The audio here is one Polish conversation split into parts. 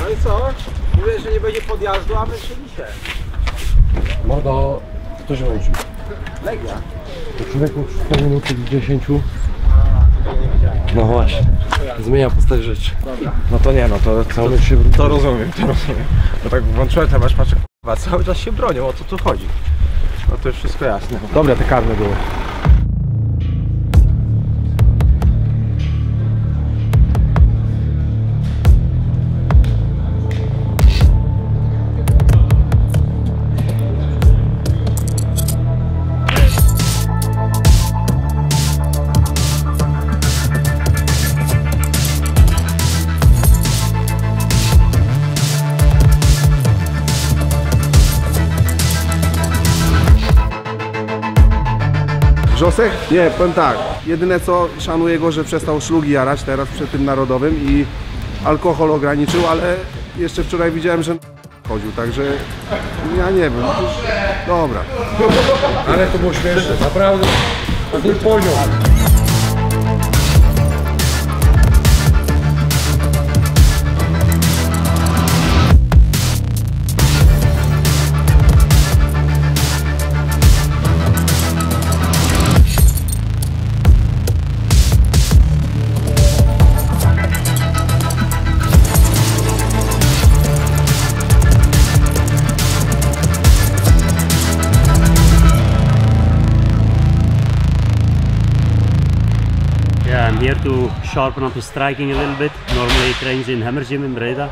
No i co? Mówię, że nie będzie podjazdu, a my się. Mordo, kto się nauczył? Legia. To człowieku 4 minuty z 10. No właśnie. Zmienia postać rzeczy. Dobra. No to nie, no to rozumiem, No tak włączyłem temat, patrzę, k***a, cały czas się bronią, o co tu chodzi? No to już wszystko jasne. Dobre te karne były. Wrzosek? Nie, powiem tak, jedyne co szanuję go, że przestał szlugi jarać teraz przed tym narodowym i alkohol ograniczył, ale jeszcze wczoraj widziałem, że chodził, także ja nie wiem, dobra. Ale to było śmieszne, naprawdę. To był poziom. Yeah, I'm here to sharpen up his striking a little bit. Normally he trains in Hammer Gym in Breda.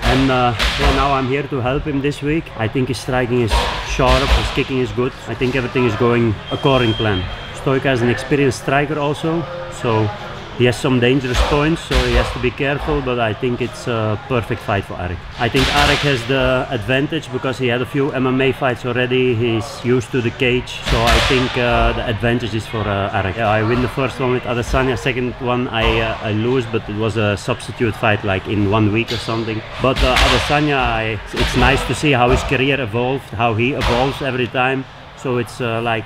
And yeah, now I'm here to help him this week. I think his striking is sharp, his kicking is good. I think everything is going according to plan. Stoica is an experienced striker also, so he has some dangerous points, so he has to be careful, but I think it's a perfect fight for Arek. I think Arek has the advantage because he had a few MMA fights already. He's used to the cage, so I think the advantage is for Arek. I win the first one with Adesanya, second one I lose, but it was a substitute fight like in 1 week or something. But Adesanya, it's nice to see how his career evolved, how he evolves every time. So it's like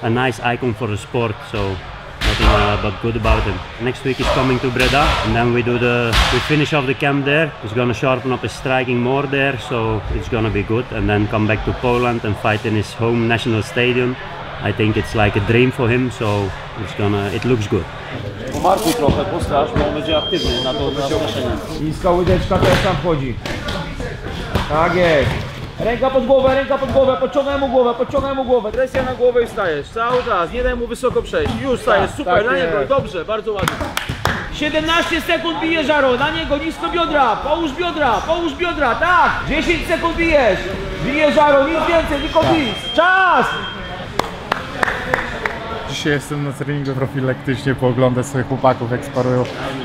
a nice icon for the sport. So nothing but good about him. Next week he's coming to Breda, and then we finish off the camp there. He's gonna sharpen up his striking more there, so it's gonna be good. And then come back to Poland and fight in his home national stadium. I think it's like a dream for him, so it looks good. Pomarkuj trochę, postrasz, bo on będzie aktywny na to zgaszenie. Niska łydeczka też tam wchodzi. Tak jest. Ręka pod głowę, podciągaj mu głowę, presja na głowę i stajesz, cały czas, nie daj mu wysoko przejść, już stajesz, super, na niego, dobrze, bardzo ładnie. 17 sekund bije Żaro, na niego, nisko biodra, połóż biodra, tak, 10 sekund bijesz, bije Żaro, nic więcej, tylko bij, czas! Dzisiaj jestem na treningu profilaktycznie, pooglądać sobie chłopaków jak sparują.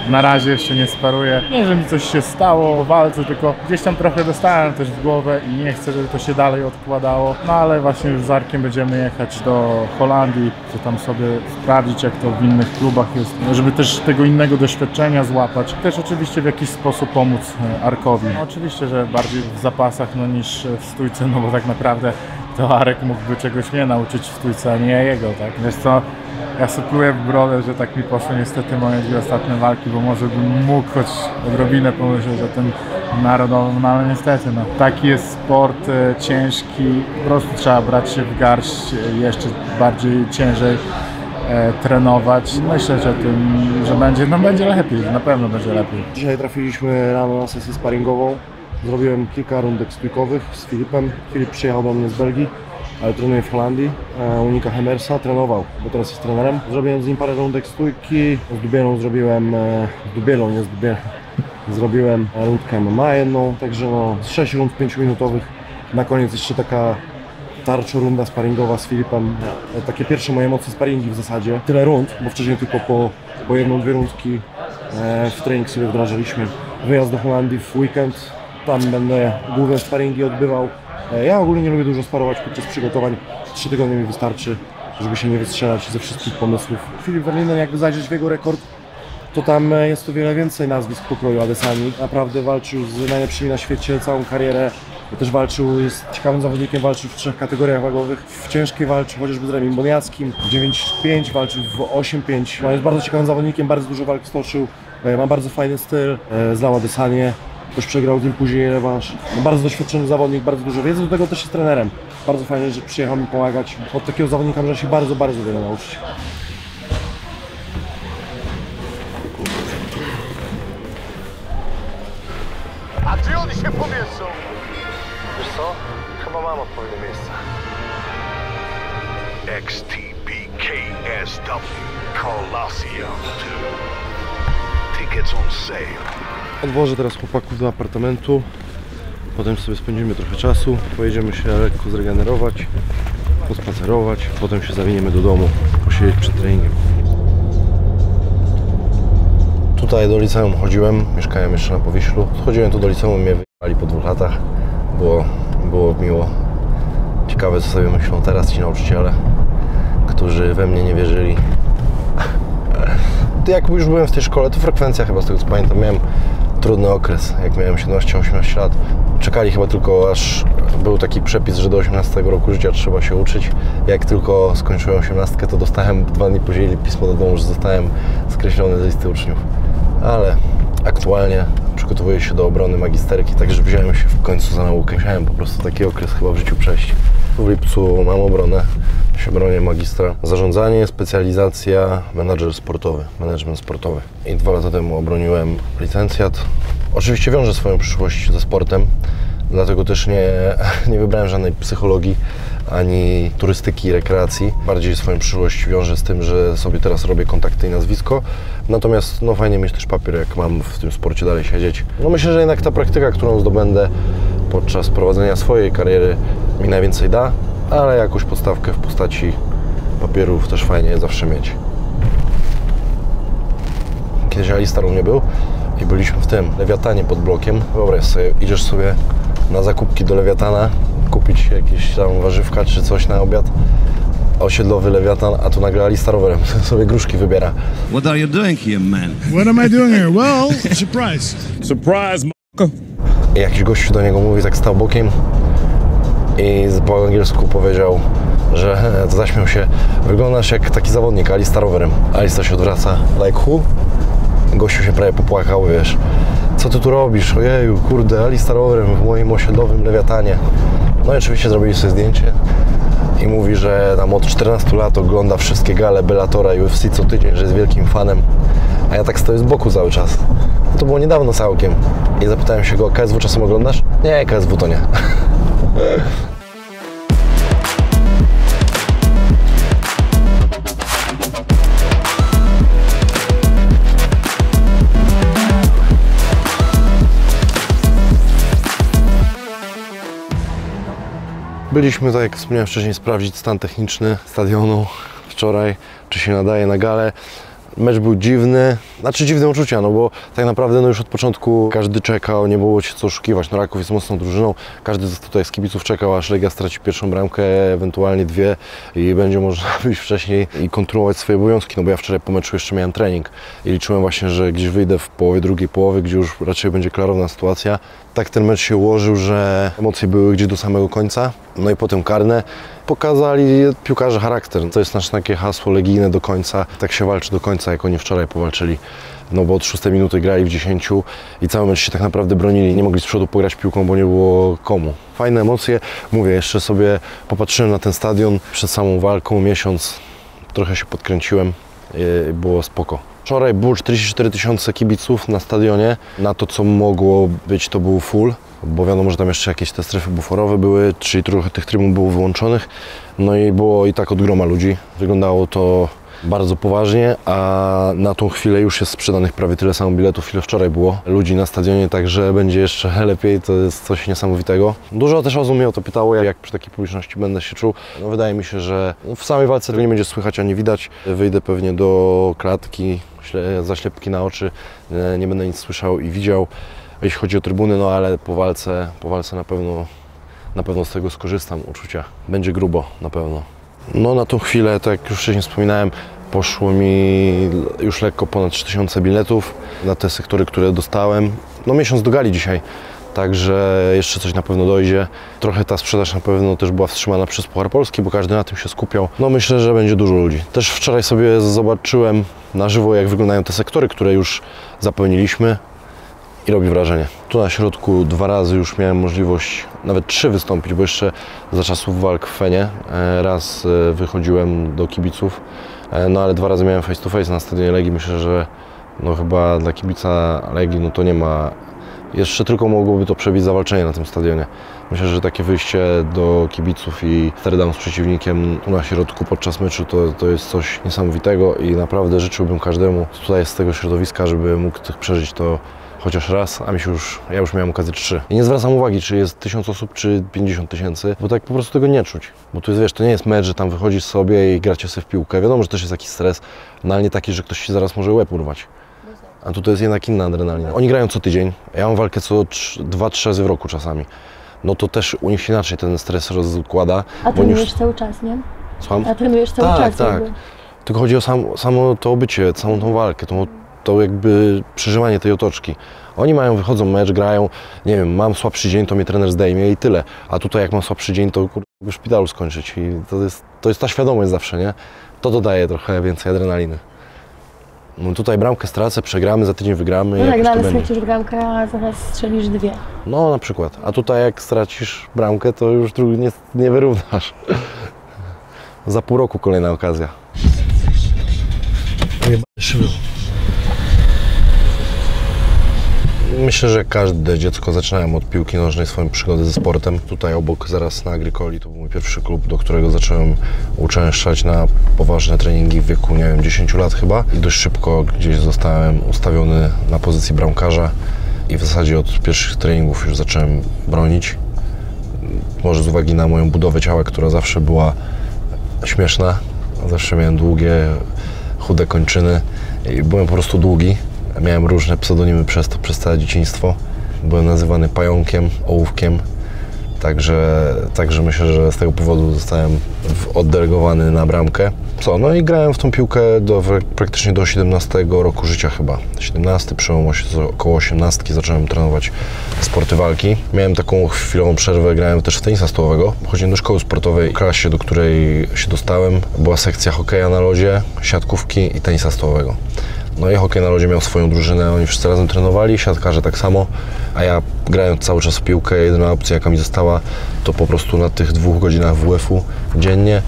Na razie jeszcze nie sparuję. Nie, że mi coś się stało po walce, tylko gdzieś tam trochę dostałem też w głowę i nie chcę, żeby to się dalej odkładało. No ale właśnie już z Arkiem będziemy jechać do Holandii, chcę tam sobie sprawdzić jak to w innych klubach jest, żeby też tego innego doświadczenia złapać. Też oczywiście w jakiś sposób pomóc Arkowi. No, oczywiście, że bardziej w zapasach niż w stójce, no bo tak naprawdę to Arek mógłby czegoś mnie nauczyć w stójce, a nie jego, tak? Wiesz co, ja supluję w brodę, że tak mi poszło niestety moje 2 ostatnie walki, bo może bym mógł choć odrobinę pomyśleć o tym narodowym, no ale niestety, no. Taki jest sport ciężki, po prostu trzeba brać się w garść, jeszcze bardziej ciężej trenować. Myślę, że będzie lepiej, na pewno będzie lepiej. Dzisiaj trafiliśmy rano na sesję sparingową. Zrobiłem kilka rundek stójkowych z Filipem. Filip przyjechał do mnie z Belgii, ale trenuje w Holandii. U Nika Hemmersa trenował, bo teraz jest trenerem. Zrobiłem z nim parę rundek stójki. Z Dubielą zrobiłem rundkę MMA jedną. Także no, z 6 rund 5-minutowych. Na koniec jeszcze taka tarczo-runda sparingowa z Filipem. Takie pierwsze moje mocne sparingi w zasadzie. Tyle rund, bo wcześniej tylko po 1-2 rundki w trening sobie wdrażaliśmy. Wyjazd do Holandii w weekend. Tam będę główne sparingi odbywał. Ja ogólnie nie lubię dużo sparować podczas przygotowań. 3 tygodnie mi wystarczy, żeby się nie wystrzelać ze wszystkich pomysłów. Filip Verlinen, jakby zajrzeć w jego rekord, to tam jest o wiele więcej nazwisk pokroju Adesani. Naprawdę walczył z najlepszymi na świecie całą karierę. Też walczył, jest ciekawym zawodnikiem, walczył w 3 kategoriach wagowych. W ciężkiej walczył chociażby z Remim Boniackim, w 9-5 walczył w 8-5. Jest bardzo ciekawym zawodnikiem, bardzo dużo walk stoczył. Ma bardzo fajny styl, znał Adesanię. już przegrał z nim później rewanż. No, bardzo doświadczony zawodnik, bardzo dużo wiedzy, do tego też jest trenerem. Bardzo fajnie, że przyjechał mi pomagać. Od takiego zawodnika można się bardzo, bardzo wiele nauczyć. A czy oni się pomieszczą? Wiesz co? Chyba mam odpowiednie miejsce. XTBKSW Coliseum 2. Tickets on sale. Odwożę teraz chłopaków do apartamentu. Potem sobie spędzimy trochę czasu. Pojedziemy się lekko zregenerować, pospacerować. Potem się zawiniemy do domu, posiedzieć przed treningiem. Tutaj do liceum chodziłem, mieszkałem jeszcze na Powiślu. Chodziłem tu do liceum, mnie wyjechali po 2 latach. Było miło. Ciekawe, co sobie myślą teraz ci nauczyciele, którzy we mnie nie wierzyli. Jak już byłem w tej szkole, to frekwencja chyba, z tego co pamiętam, miałem trudny okres, jak miałem 17-18 lat. Czekali chyba tylko, aż był taki przepis, że do 18 roku życia trzeba się uczyć. Jak tylko skończyłem 18, to dostałem 2 dni później pismo do domu, że zostałem skreślony z listy uczniów. Ale aktualnie przygotowuję się do obrony magisterki, także wziąłem się w końcu za naukę. Musiałem po prostu taki okres chyba w życiu przejść. W lipcu mam obronę, się bronię magistra. Zarządzanie, specjalizacja, menadżer sportowy, management sportowy. I 2 lata temu obroniłem licencjat. Oczywiście wiążę swoją przyszłość ze sportem, dlatego też nie wybrałem żadnej psychologii, ani turystyki, rekreacji. Bardziej swoją przyszłość wiążę z tym, że sobie teraz robię kontakty i nazwisko. Natomiast no fajnie mieć też papier, jak mam w tym sporcie dalej siedzieć. No myślę, że jednak ta praktyka, którą zdobędę podczas prowadzenia swojej kariery, mi najwięcej da, ale jakąś podstawkę w postaci papierów też fajnie zawsze mieć. Kiedyś Alistar u mnie był i byliśmy w tym Lewiatanie pod blokiem. Wyobraź sobie, idziesz sobie na zakupki do Lewiatana, kupić jakieś tam warzywka czy coś na obiad. Osiedlowy Lewiatan, a tu nagle Alistar rowerem sobie gruszki wybiera. What are you doing here, man? What am I doing here? Well, surprise. Surprise, I jakiś gościu do niego mówi, tak stał bokiem i po angielsku powiedział, że zaśmiał się. Wyglądasz jak taki zawodnik, Alistar rowerem. Alistar się odwraca, like who? Gościu się prawie popłakał, wiesz. Co ty tu robisz? Ojeju, kurde, Alistar rowerem w moim osiedlowym Lewiatanie. No i oczywiście zrobili sobie zdjęcie i mówi, że tam od 14 lat ogląda wszystkie gale Bellatora i UFC co tydzień, że jest wielkim fanem. A ja tak stoję z boku cały czas. To było niedawno całkiem. I zapytałem się go, KSW czasem oglądasz? Nie, KSW to nie. Byliśmy, tak jak wspomniałem wcześniej, sprawdzić stan techniczny stadionu wczoraj, czy się nadaje na galę. Mecz był dziwny, znaczy dziwne uczucia, no bo tak naprawdę no już od początku każdy czekał, nie było się co oszukiwać. No Raków jest mocną drużyną, każdy tutaj z kibiców czekał, aż Legia straci pierwszą bramkę, ewentualnie 2 i będzie można wyjść wcześniej i kontynuować swoje obowiązki, no bo ja wczoraj po meczu jeszcze miałem trening i liczyłem właśnie, że gdzieś wyjdę w połowie drugiej połowy, gdzie już raczej będzie klarowna sytuacja. Tak ten mecz się ułożył, że emocje były gdzieś do samego końca, no i potem karne. Pokazali piłkarze charakter. To jest nasze takie hasło legijne do końca. Tak się walczy do końca, jak oni wczoraj powalczyli. No bo od 6 minuty grali w 10 i cały mecz się tak naprawdę bronili. Nie mogli z przodu pograć piłką, bo nie było komu. Fajne emocje. Mówię, jeszcze sobie popatrzyłem na ten stadion przed samą walką, miesiąc. Trochę się podkręciłem. Było spoko. Wczoraj było 44 000 kibiców na stadionie. Na to, co mogło być, to był full. Bo wiadomo, że tam jeszcze jakieś te strefy buforowe były, czyli trochę tych trybun było wyłączonych. No i było i tak od groma ludzi. Wyglądało to bardzo poważnie, a na tą chwilę już jest sprzedanych prawie tyle samo biletów, ile wczoraj było ludzi na stadionie, także będzie jeszcze lepiej, to jest coś niesamowitego. Dużo też osób mnie o to pytało, jak przy takiej publiczności będę się czuł. No, wydaje mi się, że w samej walce tego nie będzie słychać ani widać. Wyjdę pewnie do klatki, zaślepki na oczy, nie będę nic słyszał i widział, jeśli chodzi o trybuny, no ale po walce na pewno z tego skorzystam, uczucia. Będzie grubo, na pewno. No na tą chwilę, tak jak już wcześniej wspominałem, poszło mi już lekko ponad 3000 biletów na te sektory, które dostałem. No miesiąc do gali dzisiaj, także jeszcze coś na pewno dojdzie. Trochę ta sprzedaż na pewno też była wstrzymana przez Puchar Polski, bo każdy na tym się skupiał. No myślę, że będzie dużo ludzi. Też wczoraj sobie zobaczyłem na żywo, jak wyglądają te sektory, które już zapełniliśmy. i robi wrażenie. Tu na środku 2 razy już miałem możliwość, nawet 3 wystąpić, bo jeszcze za czasów walk w Fenie raz wychodziłem do kibiców, no ale 2 razy miałem face to face na stadionie Legii. Myślę, że no chyba dla kibica Legii no to nie ma, jeszcze tylko mogłoby to przebić zawalczenie na tym stadionie. Myślę, że takie wyjście do kibiców i stare z przeciwnikiem tu na środku podczas meczu to jest coś niesamowitego i naprawdę życzyłbym każdemu tutaj z tego środowiska, żeby mógł przeżyć to chociaż raz, a ja już miałem okazję 3. I nie zwracam uwagi, czy jest 1000 osób, czy 50 000, bo tak po prostu tego nie czuć. Bo to jest, wiesz, to nie jest mecz, że tam wychodzisz sobie i gracie sobie w piłkę. Wiadomo, że też jest jakiś stres, no ale nie taki, że ktoś ci zaraz może łeb urwać. A tu to jest jednak inna adrenalina. Oni grają co tydzień, ja mam walkę co 2-3 razy w roku czasami. No to też u nich się inaczej ten stres rozkłada. A trenujesz cały czas, nie? Słucham? A trenujesz cały czas? Tak. Jakby. Tylko chodzi o samo to obycie, całą tą walkę, to jakby przeżywanie tej otoczki. Oni wychodzą mecz, grają, nie wiem, mam słabszy dzień, to mnie trener zdejmie i tyle. A tutaj jak mam słabszy dzień, to w szpitalu skończyć i to jest ta świadomość zawsze, nie? To dodaje trochę więcej adrenaliny. No tutaj bramkę stracę, przegramy, za tydzień wygramy. No tak, ale stracisz bramkę, a zaraz strzelisz 2. No na przykład. A tutaj jak stracisz bramkę, to już nie wyrównasz. Za pół roku kolejna okazja. Myślę, że każde dziecko zaczynają od piłki nożnej swoją przygodę ze sportem. Tutaj obok, zaraz na Agricoli, to był mój pierwszy klub, do którego zacząłem uczęszczać na poważne treningi w wieku, nie wiem, 10 lat chyba. I dość szybko gdzieś zostałem ustawiony na pozycji bramkarza i w zasadzie od pierwszych treningów już zacząłem bronić. Może z uwagi na moją budowę ciała, która zawsze była śmieszna. Zawsze miałem długie, chude kończyny i byłem po prostu długi. Miałem różne pseudonimy przez całe dzieciństwo. Byłem nazywany Pająkiem, Ołówkiem. Także myślę, że z tego powodu zostałem oddelegowany na bramkę. No i grałem w tą piłkę praktycznie do 17 roku życia chyba. 17, około 18 zacząłem trenować sporty walki. Miałem taką chwilową przerwę, grałem też w tenisa stołowego. Chodziłem do szkoły sportowej, w klasie, do której się dostałem, była sekcja hokeja na lodzie, siatkówki i tenisa stołowego. No i hokej na lodzie miał swoją drużynę, oni wszyscy razem trenowali, siatkarze tak samo, a ja grając cały czas w piłkę, jedyna opcja jaka mi została, to po prostu na tych 2 godzinach WF-u dziennie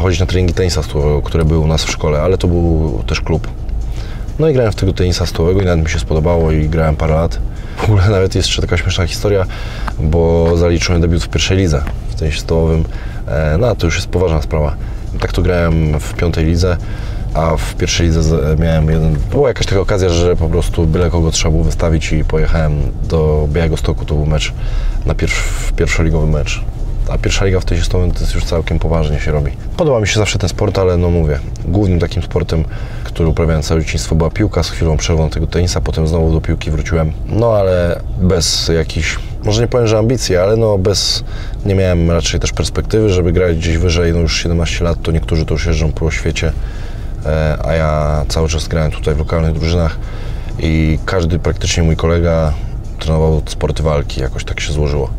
chodzić na treningi tenisa stołowego, które były u nas w szkole, ale to był też klub. No i grałem w tego tenisa stołowego i nawet mi się spodobało i grałem parę lat. W ogóle nawet jest jeszcze taka śmieszna historia, bo zaliczyłem debiut w pierwszej lidze w tenisie stołowym, no to już jest poważna sprawa. Tak to grałem w 5. lidze. A w pierwszej lidze była jakaś taka okazja, że po prostu byle kogo trzeba było wystawić i pojechałem do Białegostoku, to był mecz, pierwszoligowy mecz. A pierwsza liga w tej historii to jest już całkiem poważnie się robi. Podoba mi się zawsze ten sport, ale no mówię, głównym takim sportem, który uprawiałem całe dzieciństwo, była piłka, z chwilą przerwą tego tenisa, potem znowu do piłki wróciłem. No ale bez jakichś, może nie powiem, że ambicji, ale no nie miałem raczej też perspektywy, żeby grać gdzieś wyżej, no już 17 lat, to niektórzy to już jeżdżą po świecie. A ja cały czas grałem tutaj w lokalnych drużynach i każdy praktycznie mój kolega trenował sporty walki, jakoś tak się złożyło.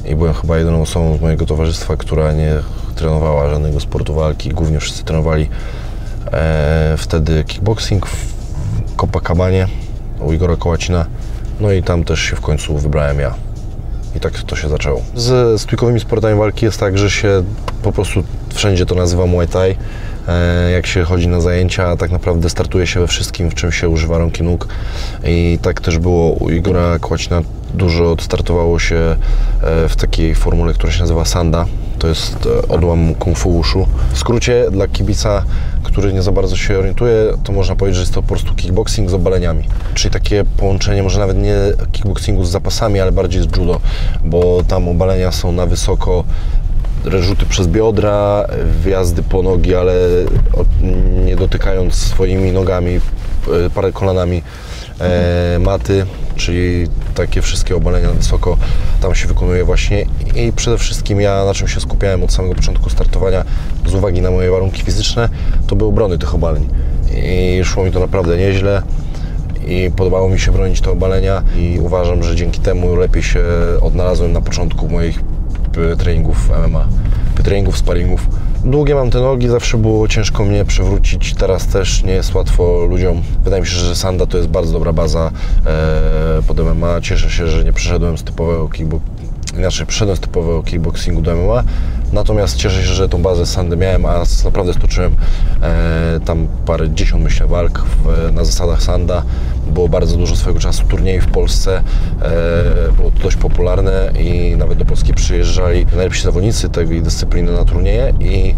I byłem chyba jedyną osobą z mojego towarzystwa, która nie trenowała żadnego sportu walki. Głównie wszyscy trenowali wtedy kickboxing w Copacabanie u Igora Kołacina. No i tam też się w końcu wybrałem ja. I tak to się zaczęło. Z stójkowymi sportami walki jest tak, że się po prostu wszędzie to nazywa Muay Thai. Jak się chodzi na zajęcia, tak naprawdę startuje się we wszystkim, w czym się używa rąk i nóg. I tak też było u Igora Kołacina. Dużo odstartowało się w takiej formule, która się nazywa Sanda. To jest odłam Kung Fu Wushu. W skrócie dla kibica, który nie za bardzo się orientuje, to można powiedzieć, że jest to po prostu kickboxing z obaleniami. Czyli takie połączenie, może nawet nie kickboxingu z zapasami, ale bardziej z judo, bo tam obalenia są na wysoko, rzuty przez biodra, wjazdy po nogi, ale nie dotykając swoimi nogami, parę kolanami maty, czyli takie wszystkie obalenia na wysoko tam się wykonuje właśnie. I przede wszystkim ja na czym się skupiałem od samego początku startowania z uwagi na moje warunki fizyczne, to były obrony tych obaleń. I szło mi to naprawdę nieźle i podobało mi się bronić te obalenia i uważam, że dzięki temu lepiej się odnalazłem na początku moich treningów MMA, treningów, sparingów, Długie mam te nogi, zawsze było ciężko mnie przewrócić, teraz też nie jest łatwo ludziom. Wydaje mi się, że Sanda to jest bardzo dobra baza pod MMA. Cieszę się, że nie przeszedłem z typowego przeszedłem z typowego kickboxingu do MMA. Natomiast cieszę się, że tą bazę Sandy miałem, a naprawdę stoczyłem tam parę dziesiąt, myślę, walk na zasadach Sanda. Było bardzo dużo swojego czasu turniejów w Polsce, było to dość popularne i nawet do Polski przyjeżdżali najlepsi zawodnicy tej dyscypliny na turnieje i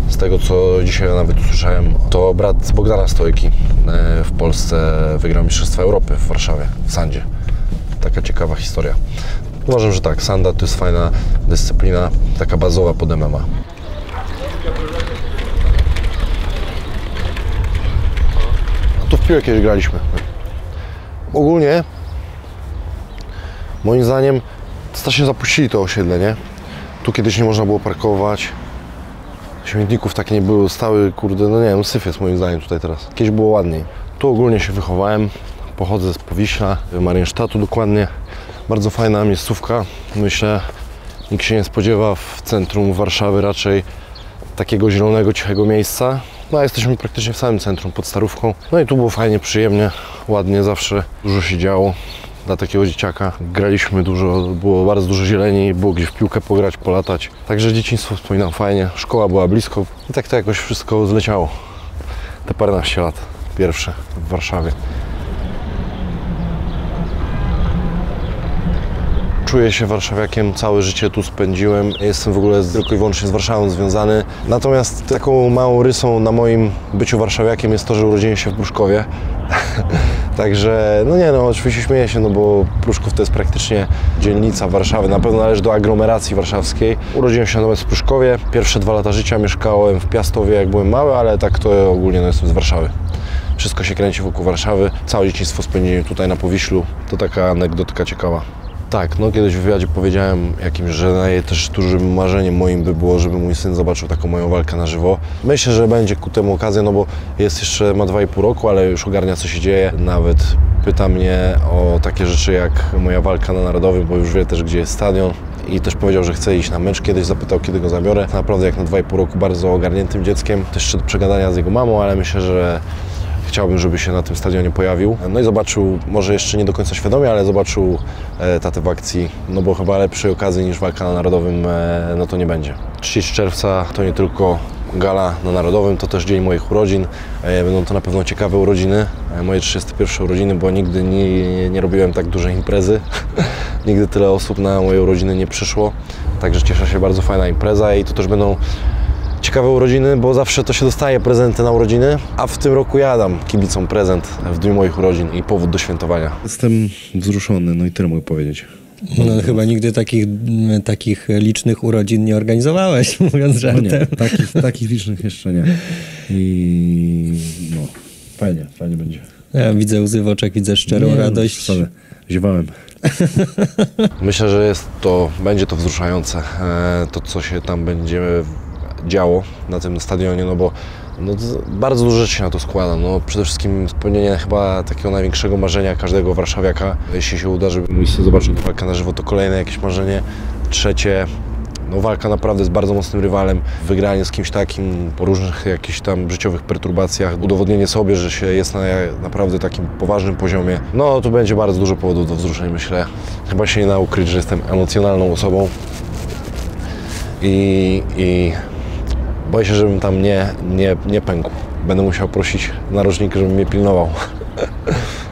z tego, co dzisiaj nawet usłyszałem, to brat Bogdana Stojki w Polsce wygrał Mistrzostwa Europy w Warszawie, w Sandzie. Taka ciekawa historia. Uważam, że tak, Sanda to jest fajna dyscyplina, taka bazowa pod MMA. A tu w piłę kiedyś graliśmy. Ogólnie, moim zdaniem, strasznie zapuścili to osiedle, nie? Tu kiedyś nie można było parkować. Śmietników takie nie były, stały, kurde, no nie wiem, syf jest moim zdaniem tutaj teraz. Kiedyś było ładniej. Tu ogólnie się wychowałem, pochodzę z Powiśla, Mariensztatu dokładnie. Bardzo fajna miejscówka, myślę, nikt się nie spodziewa w centrum Warszawy raczej takiego zielonego, cichego miejsca. No a jesteśmy praktycznie w samym centrum, pod Starówką. No i tu było fajnie, przyjemnie, ładnie, zawsze dużo się działo dla takiego dzieciaka. Graliśmy dużo, było bardzo dużo zieleni, było gdzie w piłkę pograć, polatać. Także dzieciństwo wspominam fajnie, szkoła była blisko i tak to jakoś wszystko zleciało. Te paręnaście lat pierwsze w Warszawie. Czuję się warszawiakiem, całe życie tu spędziłem. Jestem w ogóle tylko i wyłącznie z Warszawą związany. Natomiast taką małą rysą na moim byciu warszawiakiem jest to, że urodziłem się w Pruszkowie. Także, no nie no, oczywiście śmieję się, no bo Pruszków to jest praktycznie dzielnica Warszawy. Na pewno należy do aglomeracji warszawskiej. Urodziłem się natomiast w Pruszkowie. Pierwsze 2 lata życia mieszkałem w Piastowie, jak byłem mały, ale tak to ogólnie no, jestem z Warszawy. Wszystko się kręci wokół Warszawy. Całe dzieciństwo spędziłem tutaj na Powiślu. To taka anegdotka ciekawa. Tak, no kiedyś w wywiadzie powiedziałem jakimś, że też dużym marzeniem moim by było, żeby mój syn zobaczył taką moją walkę na żywo. Myślę, że będzie ku temu okazja, no bo jest jeszcze, ma 2,5 roku, ale już ogarnia, co się dzieje. Nawet pyta mnie o takie rzeczy jak moja walka na Narodowym, bo już wie też, gdzie jest stadion. I też powiedział, że chce iść na mecz. Kiedyś zapytał, kiedy go zabiorę. Naprawdę jak na 2,5 roku bardzo ogarniętym dzieckiem. Też jeszcze do przegadania z jego mamą, ale myślę, że chciałbym, żeby się na tym stadionie pojawił. No i zobaczył, może jeszcze nie do końca świadomie, ale zobaczył tatę w akcji, no bo chyba lepszej okazji niż walka na Narodowym, no to nie będzie. 30 czerwca to nie tylko gala na Narodowym, to też dzień moich urodzin. Będą to na pewno ciekawe urodziny, moje 31 urodziny, bo nigdy nie robiłem tak dużej imprezy. Nigdy tyle osób na moje urodziny nie przyszło, także cieszę się, bardzo fajna impreza i to też będą ciekawe urodziny, bo zawsze to się dostaje prezenty na urodziny, a w tym roku ja dam kibicom prezent w dniu moich urodzin i powód do świętowania. Jestem wzruszony, no i tyle mogę powiedzieć. No chyba nigdy takich licznych urodzin nie organizowałeś, mówiąc żartem. No nie, takich licznych jeszcze nie. I no, fajnie będzie. Ja widzę łzy w oczach, widzę szczerą radość. Ziewałem. Myślę, że będzie to wzruszające, to co się tam będzie działo na tym stadionie, no bo bardzo dużo rzeczy się na to składa. No, przede wszystkim spełnienie chyba takiego największego marzenia każdego warszawiaka. Jeśli się uda, żeby mój syn zobaczył walkę na żywo, to kolejne jakieś marzenie. Trzecie, no walka naprawdę z bardzo mocnym rywalem, wygranie z kimś takim po różnych jakichś tam życiowych perturbacjach, udowodnienie sobie, że się jest na naprawdę takim poważnym poziomie. No tu będzie bardzo dużo powodów do wzruszeń, myślę. Chyba się nie da ukryć, że jestem emocjonalną osobą i boję się, żebym tam nie pękł. Będę musiał prosić narożnika, żeby mnie pilnował.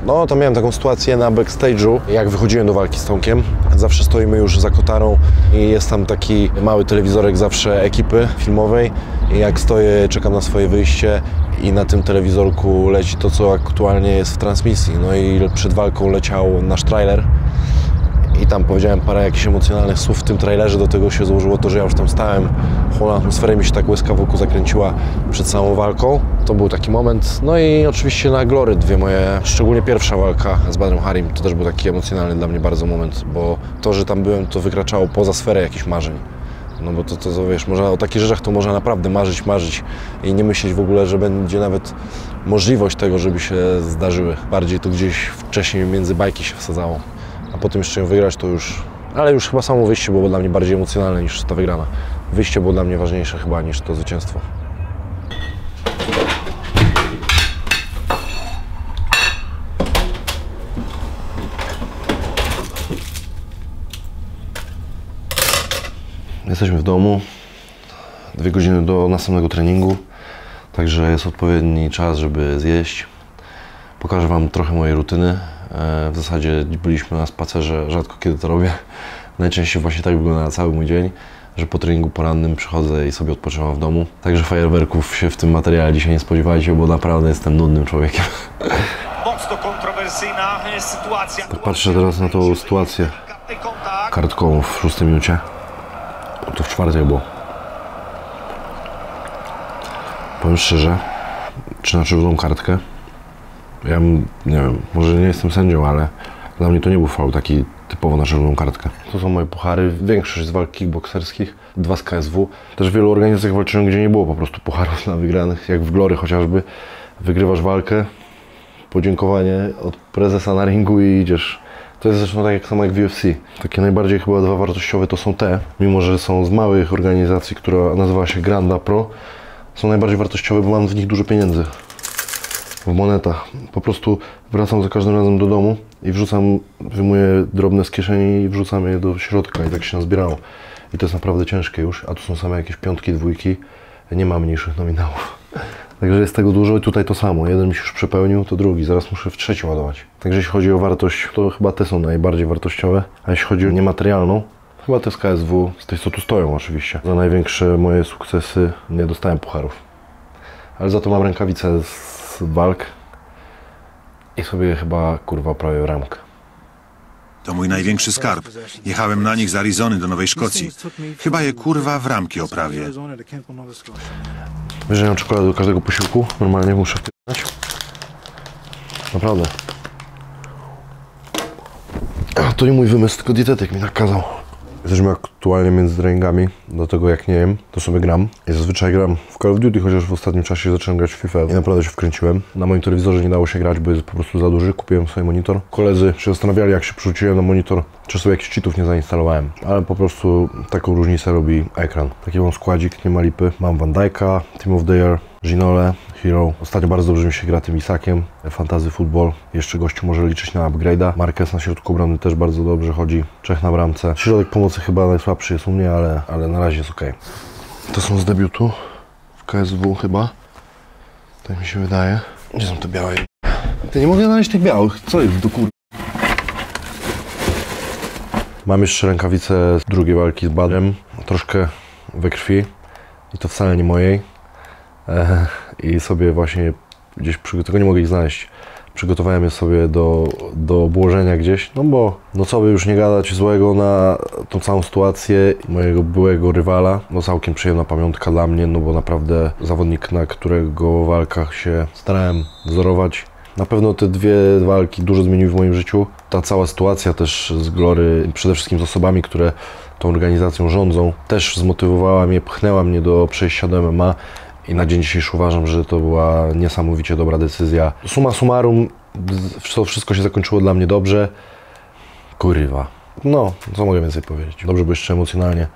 No to miałem taką sytuację na backstage'u, jak wychodziłem do walki z Tomkiem. Zawsze stoimy już za kotarą i jest tam taki mały telewizorek zawsze ekipy filmowej. I jak stoję, czekam na swoje wyjście i na tym telewizorku leci to, co aktualnie jest w transmisji. No i przed walką leciał nasz trailer. I tam powiedziałem parę jakichś emocjonalnych słów w tym trailerze, do tego się złożyło to, że ja już tam stałem. Whole atmosfera mi się tak łezka wokół zakręciła przed samą walką. To był taki moment. No i oczywiście na Glory dwie moje, szczególnie pierwsza walka z Badrem Harim, to też był taki emocjonalny dla mnie bardzo moment, bo to, że tam byłem, to wykraczało poza sferę jakichś marzeń. No bo to wiesz, o takich rzeczach to można naprawdę marzyć i nie myśleć w ogóle, że będzie nawet możliwość tego, żeby się zdarzyły. Bardziej to gdzieś wcześniej między bajki się wsadzało. A potem jeszcze ją wygrać to już, ale już chyba samo wyjście było dla mnie bardziej emocjonalne niż ta wygrana. wyjście było dla mnie ważniejsze chyba niż to zwycięstwo. Jesteśmy w domu, 2 godziny do następnego treningu, także jest odpowiedni czas, żeby zjeść. Pokażę Wam trochę mojej rutyny. W zasadzie byliśmy na spacerze, rzadko kiedy to robię. Najczęściej właśnie tak wygląda cały mój dzień, że po treningu porannym przychodzę i sobie odpoczywam w domu. Także fajerwerków się w tym materiale dzisiaj nie spodziewajcie, bo naprawdę jestem nudnym człowiekiem. Mocno kontrowersyjna sytuacja. Tak patrzę teraz na tą sytuację kartkową w 6 minucie. To w 4 było. Powiem szczerze, czy na czerwoną kartkę? Ja nie wiem, może nie jestem sędzią, ale dla mnie to nie był faul taki typowo na czerwoną kartkę. To są moje puchary, większość z walk kickbokserskich, 2 z KSW. Też w wielu organizacjach walczyłem, gdzie nie było po prostu pucharów na wygranych, jak w Glory chociażby. Wygrywasz walkę, podziękowanie od prezesa na ringu i idziesz. To jest zresztą tak samo jak w UFC. Takie najbardziej chyba 2 wartościowe to są te, mimo że są z małych organizacji, która nazywa się Granda Pro. Są najbardziej wartościowe, bo mam w nich dużo pieniędzy. W monetach. Po prostu wracam za każdym razem do domu i wrzucam, wyjmuję drobne z kieszeni i wrzucam je do środka i tak się nazbierało. I to jest naprawdę ciężkie już, a tu są same jakieś 5, 2, nie ma mniejszych nominałów. Także jest tego dużo i tutaj to samo. Jeden mi się już przepełnił, to drugi. Zaraz muszę w 3 ładować. Także jeśli chodzi o wartość, to chyba te są najbardziej wartościowe. A jeśli chodzi o niematerialną, chyba te z KSW, z tych co tu stoją oczywiście. Za największe moje sukcesy nie dostałem pucharów. Ale za to mam rękawice z walk i sobie chyba kurwa prawie ramkę. To mój największy skarb. Jechałem na nich z Arizony do Nowej Szkocji. Chyba je kurwa w ramki oprawię. Wiesz, że ja mam czekoladę do każdego posiłku? Normalnie muszę wpierać. Naprawdę. To nie mój wymysł, tylko dietetyk mi tak kazał. Jesteśmy aktualnie między treningami, do tego jak nie jem, to sobie gram. I zazwyczaj gram w Call of Duty, chociaż w ostatnim czasie zacząłem grać w FIFA i naprawdę się wkręciłem. Na moim telewizorze nie dało się grać, bo jest po prostu za duży, kupiłem sobie monitor. Koledzy się zastanawiali, jak się przerzuciłem na monitor, czy sobie jakichś cheatów nie zainstalowałem. Ale po prostu taką różnicę robi ekran. Taki mam składzik, nie ma lipy. Mam Van Dijk'a, Team of the Year, Ginole, Hero. Ostatnio bardzo dobrze mi się gra tym Isakiem. Fantasy Football. Jeszcze gościu może liczyć na upgrade'a. Marquez na środku obrony też bardzo dobrze chodzi. 3 na bramce. Środek pomocy chyba najsłabszy jest u mnie, ale na razie jest ok. To są z debiutu w KSW chyba. Tak mi się wydaje. Gdzie są te białe? Ty, nie mogę znaleźć tych białych. Co jest do kur... Mam jeszcze rękawice z drugiej walki z Badrem. Troszkę we krwi. I to wcale nie mojej. I sobie właśnie gdzieś, tylko nie mogę ich znaleźć, przygotowałem je sobie do obłożenia gdzieś, no bo no co by już nie gadać złego na tą całą sytuację mojego byłego rywala, no całkiem przyjemna pamiątka dla mnie, no bo naprawdę zawodnik, na którego walkach się starałem wzorować. Na pewno te 2 walki dużo zmieniły w moim życiu. Ta cała sytuacja też z Glory, przede wszystkim z osobami, które tą organizacją rządzą, też zmotywowała mnie, pchnęła mnie do przejścia do MMA. I na dzień dzisiejszy uważam, że to była niesamowicie dobra decyzja. Summa summarum, to wszystko się zakończyło dla mnie dobrze. Kurwa. No, co mogę więcej powiedzieć? Dobrze, bo jeszcze emocjonalnie.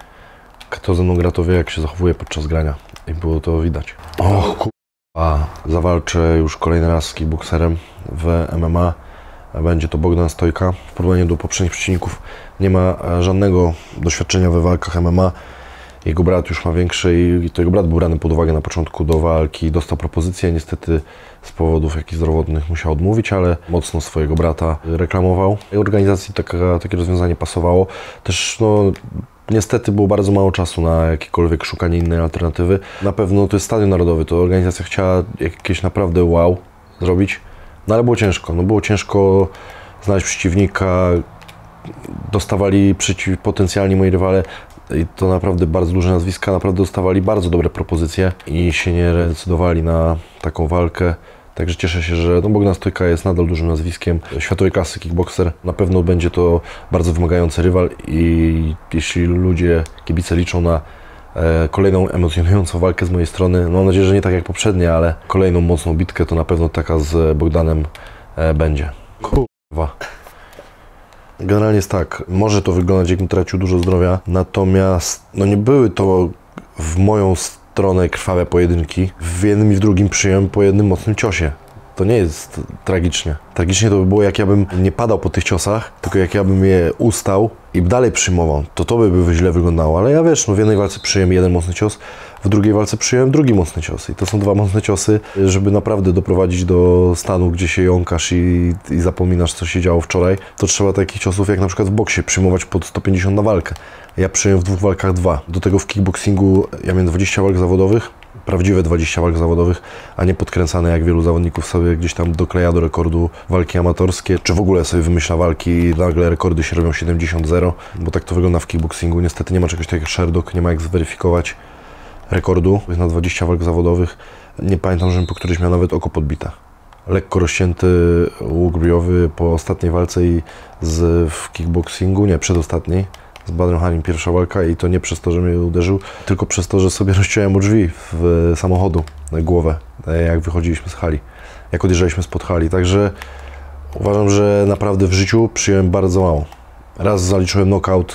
Kto ze mną gra, to wie, jak się zachowuje podczas grania. I było to widać. O kurwa. Zawalczę już kolejny raz z kickbokserem w MMA. Będzie to Bogdan Stojka. W porównaniu do poprzednich przeciwników nie ma żadnego doświadczenia we walkach MMA. Jego brat już ma większe i to jego brat był brany pod uwagę na początku do walki. Dostał propozycję, niestety z powodów jakichś zdrowotnych musiał odmówić, ale mocno swojego brata reklamował. I organizacji takie rozwiązanie pasowało. Też no, niestety było bardzo mało czasu na jakiekolwiek szukanie innej alternatywy. Na pewno to jest Stadion Narodowy, to organizacja chciała jakieś naprawdę wow zrobić, no ale było ciężko. No było ciężko znaleźć przeciwnika, dostawali potencjalni moi rywale. I to naprawdę bardzo duże nazwiska, naprawdę dostawali bardzo dobre propozycje i się nie decydowali na taką walkę. Także cieszę się, że no Bogdan Stojka jest nadal dużym nazwiskiem. Światowej klasy kickbokser. Na pewno będzie to bardzo wymagający rywal i jeśli ludzie, kibice liczą na kolejną emocjonującą walkę z mojej strony, no mam nadzieję, że nie tak jak poprzednie, ale kolejną mocną bitkę, to na pewno taka z Bogdanem będzie. Kurwa. Generalnie jest tak, może to wyglądać, jakbym tracił dużo zdrowia, natomiast no nie były to w moją stronę krwawe pojedynki. W jednym i w drugim przyjąłem po jednym mocnym ciosie. To nie jest tragicznie. Tragicznie to by było, jak ja bym nie padał po tych ciosach, tylko jak ja bym je ustał i dalej przyjmował. To by źle wyglądało. Ale ja wiesz, no w jednej walce przyjąłem jeden mocny cios, w drugiej walce przyjąłem drugi mocny cios. I to są 2 mocne ciosy, żeby naprawdę doprowadzić do stanu, gdzie się jąkasz i zapominasz, co się działo wczoraj. To trzeba takich ciosów, jak na przykład w boksie, przyjmować pod 150 na walkę. Ja przyjąłem w 2 walkach 2. Do tego w kickboxingu ja miałem 20 walk zawodowych, prawdziwe 20 walk zawodowych, a nie podkręcane jak wielu zawodników sobie gdzieś tam dokleja do rekordu walki amatorskie, czy w ogóle sobie wymyśla walki i nagle rekordy się robią 70-0, bo tak to wygląda w kickboxingu. Niestety nie ma czegoś takiego jak Sherdog, nie ma jak zweryfikować rekordu na 20 walk zawodowych. Nie pamiętam, żebym po którejś miał nawet oko podbite. Lekko rozcięty łuk brwiowy po ostatniej walce i w kickboxingu, nie, przedostatniej. Z Badrem Hanim pierwsza walka i to nie przez to, że mnie uderzył, tylko przez to, że sobie rozciąłem drzwi w samochodu na głowę, jak wychodziliśmy z hali, jak odjeżdżaliśmy spod hali. Także uważam, że naprawdę w życiu przyjąłem bardzo mało. Raz zaliczyłem knockout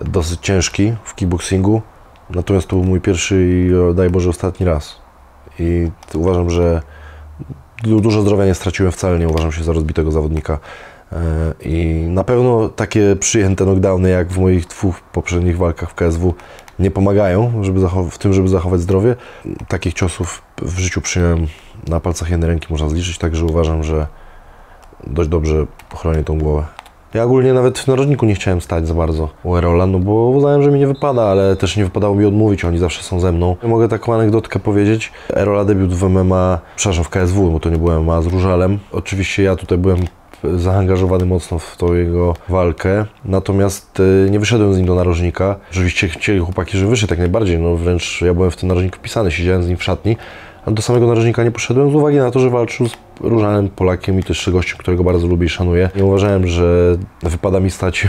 dosyć ciężki w kickboxingu, natomiast to był mój pierwszy i daj Boże ostatni raz. I uważam, że dużo zdrowia nie straciłem wcale, nie uważam się za rozbitego zawodnika. I na pewno takie przyjęte knockdowny jak w moich 2 poprzednich walkach w KSW nie pomagają w tym, żeby zachować zdrowie. Takich ciosów w życiu przyjąłem na palcach jednej ręki, można zliczyć, także uważam, że dość dobrze pochronię tą głowę. Ja ogólnie nawet w narożniku nie chciałem stać za bardzo u Erola, no bo uznałem, że mi nie wypada, ale też nie wypadało mi odmówić, oni zawsze są ze mną. Mogę taką anegdotkę powiedzieć. Erola debiut w MMA, przepraszam, w KSW, bo to nie było MMA, z Różalem. Oczywiście ja tutaj byłem zaangażowany mocno w tą jego walkę, natomiast nie wyszedłem z nim do narożnika. Oczywiście chcieli chłopaki, żeby wyszedł jak najbardziej, no wręcz ja byłem w tym narożniku wpisany, siedziałem z nim w szatni, ale do samego narożnika nie poszedłem z uwagi na to, że walczył z Różanem, Polakiem i to jeszcze gościem, którego bardzo lubię i szanuję. Nie uważałem, że wypada mi stać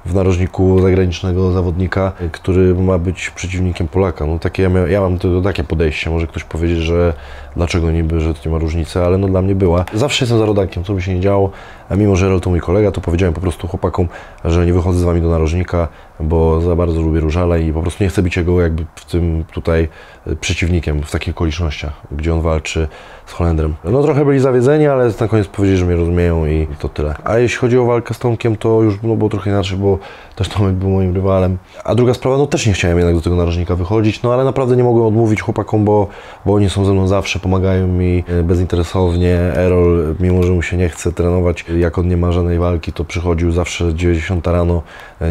w narożniku zagranicznego zawodnika, który ma być przeciwnikiem Polaka. No takie ja mam takie podejście, może ktoś powiedzieć, że dlaczego niby, że to nie ma różnicy, ale no dla mnie była. Zawsze jestem za rodakiem, co by się nie działo, a mimo, że Erol to mój kolega, to powiedziałem po prostu chłopakom, że nie wychodzę z wami do narożnika, bo za bardzo lubię Różala i po prostu nie chcę być jego jakby w tym tutaj przeciwnikiem w takich okolicznościach, gdzie on walczy z Holendrem. No trochę byli zawiedzeni, ale na koniec powiedzieli, że mnie rozumieją i to tyle. A jeśli chodzi o walkę z Tomkiem, to już było trochę inaczej, bo też Tomek był moim rywalem. A druga sprawa, no też nie chciałem jednak do tego narożnika wychodzić, no ale naprawdę nie mogłem odmówić chłopakom, bo oni są ze mną zawsze, pomagają mi bezinteresownie. Erol, mimo że mu się nie chce trenować, jak on nie ma żadnej walki, to przychodził zawsze 90 rano,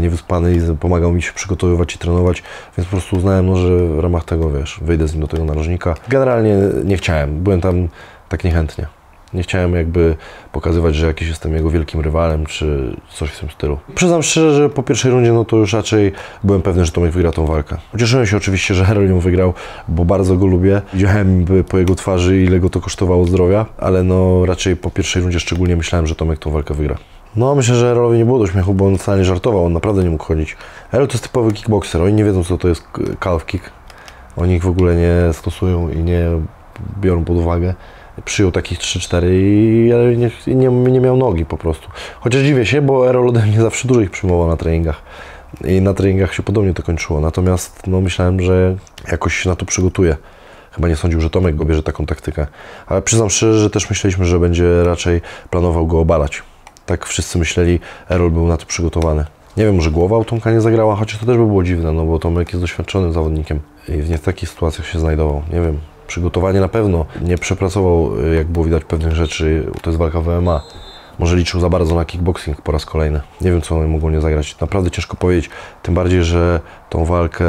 niewyspany i pomagał mi się przygotowywać i trenować, więc po prostu uznałem, no, że w ramach tego, wiesz, wyjdę z nim do tego narożnika. Generalnie nie chciałem, byłem tam tak niechętnie. Nie chciałem jakby pokazywać, że jakiś jestem jego wielkim rywalem, czy coś w tym stylu. Przyznam szczerze, że po pierwszej rundzie, no to już raczej byłem pewny, że Tomek wygra tą walkę. Ucieszyłem się oczywiście, że Erol ją wygrał, bo bardzo go lubię. Widziałem po jego twarzy, ile go to kosztowało zdrowia, ale no raczej po pierwszej rundzie szczególnie myślałem, że Tomek tą walkę wygra. No myślę, że Erolowi nie było do śmiechu, bo on wcale nie żartował, on naprawdę nie mógł chodzić. Erol to jest typowy kickboxer, oni nie wiedzą, co to jest calf kick. Oni ich w ogóle nie stosują i nie biorą pod uwagę. Przyjął takich 3-4 i nie miał nogi po prostu. Chociaż dziwię się, bo Erol ode mnie zawsze dużo ich przyjmował na treningach. I na treningach się podobnie to kończyło. Natomiast no, myślałem, że jakoś się na to przygotuje. Chyba nie sądził, że Tomek go bierze taką taktykę. Ale przyznam szczerze, że też myśleliśmy, że będzie raczej planował go obalać. Tak wszyscy myśleli, Erol był na to przygotowany. Nie wiem, może głowa u Tomka nie zagrała, chociaż to też by było dziwne, no bo Tomek jest doświadczonym zawodnikiem i nie w takich sytuacjach się znajdował. Nie wiem. Przygotowanie na pewno nie przepracował, jak było widać, pewnych rzeczy. To jest walka w MMA. Może liczył za bardzo na kickboxing po raz kolejny. Nie wiem, co one mogą nie zagrać. Naprawdę ciężko powiedzieć. Tym bardziej, że tą walkę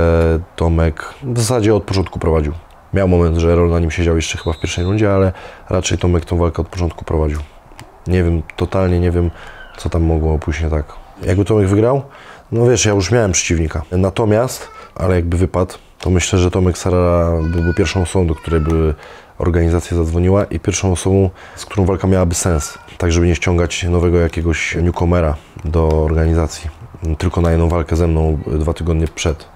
Tomek w zasadzie od początku prowadził. Miał moment, że Erol na nim siedział jeszcze chyba w pierwszej rundzie, ale raczej Tomek tą walkę od początku prowadził. Nie wiem, totalnie nie wiem, co tam mogło pójść nie tak. Jakby Tomek wygrał? No wiesz, ja już miałem przeciwnika. Natomiast, ale jakby wypadł, to myślę, że Tomek Sarara byłby pierwszą osobą, do której by organizacja zadzwoniła i pierwszą osobą, z którą walka miałaby sens. Tak, żeby nie ściągać nowego jakiegoś newcomera do organizacji. Tylko na jedną walkę ze mną 2 tygodnie przed.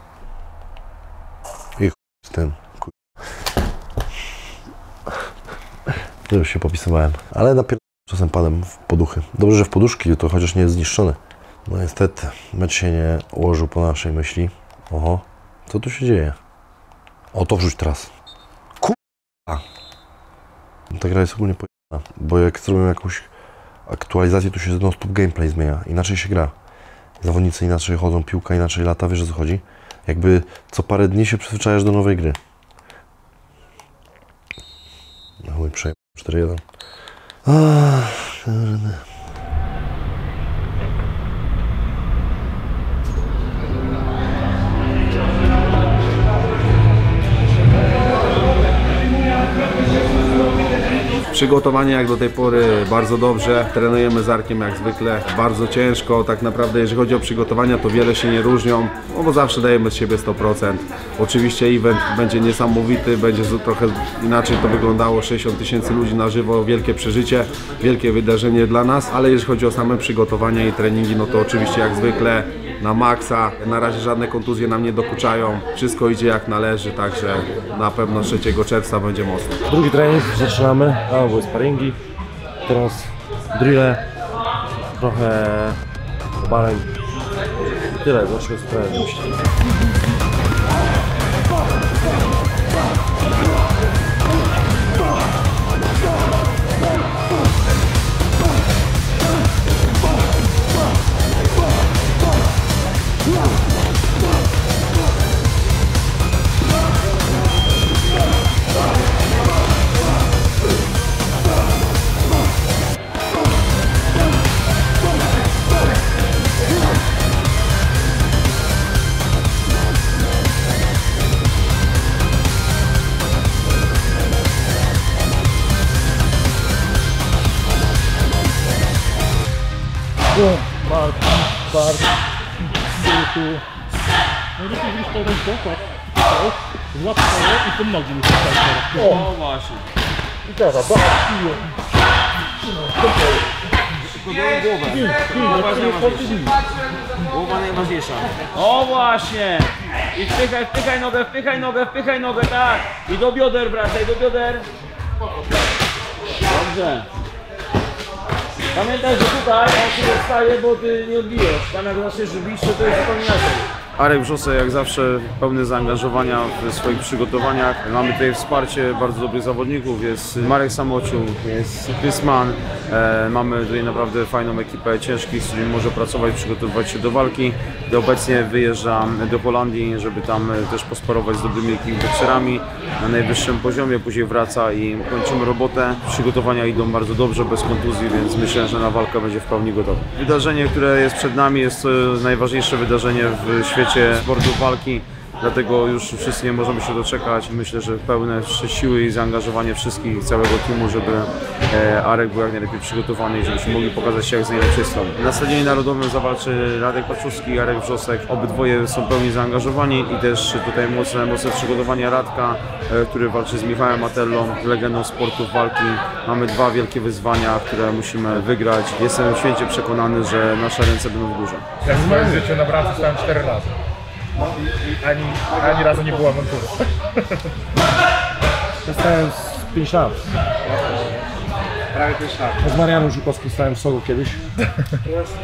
I z tym. Już się popisywałem. Ale czasem padłem w poduchy. Dobrze, że w poduszki, to chociaż nie jest zniszczony. No niestety, mecz się nie ułożył po naszej myśli. Oho. Co tu się dzieje? O, to wrzuć teraz. Kurwa. Ta gra jest ogólnie pojechana, bo jak zrobią jakąś aktualizację, to się non-stop gameplay zmienia. Inaczej się gra. Zawodnicy inaczej chodzą, piłka inaczej lata, wiesz o co chodzi? Jakby co parę dni się przyzwyczajasz do nowej gry. No chuj, przejmę 4-1. Przygotowanie jak do tej pory bardzo dobrze, trenujemy z Arkiem jak zwykle, bardzo ciężko, tak naprawdę jeżeli chodzi o przygotowania to wiele się nie różnią, no bo zawsze dajemy z siebie 100%. Oczywiście event będzie niesamowity, będzie trochę inaczej to wyglądało, 60 000 ludzi na żywo, wielkie przeżycie, wielkie wydarzenie dla nas, ale jeżeli chodzi o same przygotowania i treningi, no to oczywiście jak zwykle na maksa, na razie żadne kontuzje nam nie dokuczają, wszystko idzie jak należy, także na pewno 3 czerwca będzie mocno. Drugi trening, zaczynamy, były sparingi, teraz drille, trochę obaleń, tyle, zobaczmy co teraz myśli. Bark, tyłu. Najlepiej zrobić to dokład, złap swoje i tym nogi musisz stać teraz. O, właśnie. I teraz, bark, piło. Głowa najważniejsza. O właśnie! I wpychaj nogę, tak! I do bioder wracaj, do bioder. Dobrze. Pamiętaj, że tutaj on się wstaje, bo ty nie odbijesz. Tam jak zaczniesz bić, to jest zupełnie inaczej. Arek Wrzosek jak zawsze pełny zaangażowania w swoich przygotowaniach. Mamy tutaj wsparcie bardzo dobrych zawodników, jest Marek Samociu, jest Chris Mann. Mamy tutaj naprawdę fajną ekipę ciężkich, z którymi może pracować, przygotowywać się do walki. Obecnie wyjeżdżam do Holandii, żeby tam też posparować z dobrymi kickboxerami na najwyższym poziomie, później wraca i kończymy robotę. Przygotowania idą bardzo dobrze, bez kontuzji, więc myślę, że na walkę będzie w pełni gotowy. Wydarzenie, które jest przed nami, jest to najważniejsze wydarzenie w świecie sportu walki, dlatego już wszyscy nie możemy się doczekać. Myślę, że pełne siły i zaangażowanie wszystkich, całego teamu, żeby Arek był jak najlepiej przygotowany i żebyśmy mogli pokazać się jak z najlepszej strony. Na Stadionie Narodowym zawalczy Radek Paczuski i Arek Wrzosek. Obydwoje są pełni zaangażowani i też tutaj mocne przygotowanie Radka, który walczy z Michałem Matellą, legendą sportu walki. Mamy 2 wielkie wyzwania, które musimy wygrać. Jestem święcie przekonany, że nasze ręce będą w górze. Ja w swoim życiu na bramce stałem 4 razy. Ani razu nie było awantury. Stałem 5 lat. Prawie 5 lat. Z Marianem Żukowskim stałem w Sogu kiedyś.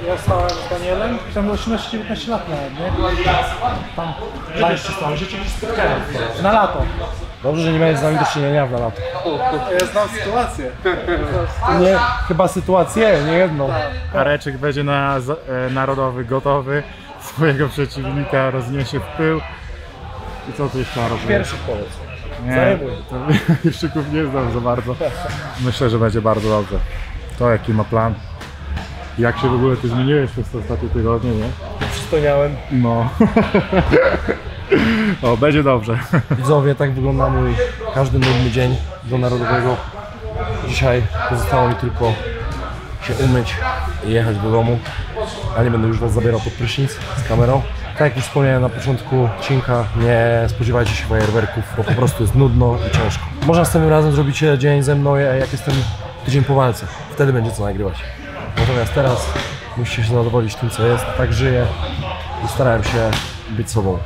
Ja stałem z Danielem, tam było 18-19 lat nawet, nie? Tam dla jeszcze stałem, życie już spotkałem. Na lato. Dobrze, że nie miałeś z nami do czynienia na lato. Ja znam sytuację. Nie, chyba sytuację, nie jedną. Areczek będzie na narodowy gotowy, swojego przeciwnika rozniesie w pył. I co tu jeszcze ma robić? Pierwszy powiedz. Nie, Juszczyków nie znam za bardzo. Myślę, że będzie bardzo dobrze. To jaki ma plan. Jak się w ogóle ty zmieniłeś przez te ostatnie tygodnie, nie? Przystojniałem. No. O, będzie dobrze. Widzowie, tak wygląda mój każdy nudny dzień do Narodowego. Dzisiaj pozostało mi tylko się umyć i jechać do domu. Ja nie będę już was zabierał pod prysznic z kamerą. Tak jak już wspomniałem na początku odcinka, nie spodziewajcie się fajerwerków, bo po prostu jest nudno i ciężko. Może następnym razem zrobicie dzień ze mną, jak jestem tydzień po walce. Wtedy będzie co nagrywać. Natomiast teraz musicie się zadowolić tym, co jest. Tak żyję i starałem się być sobą.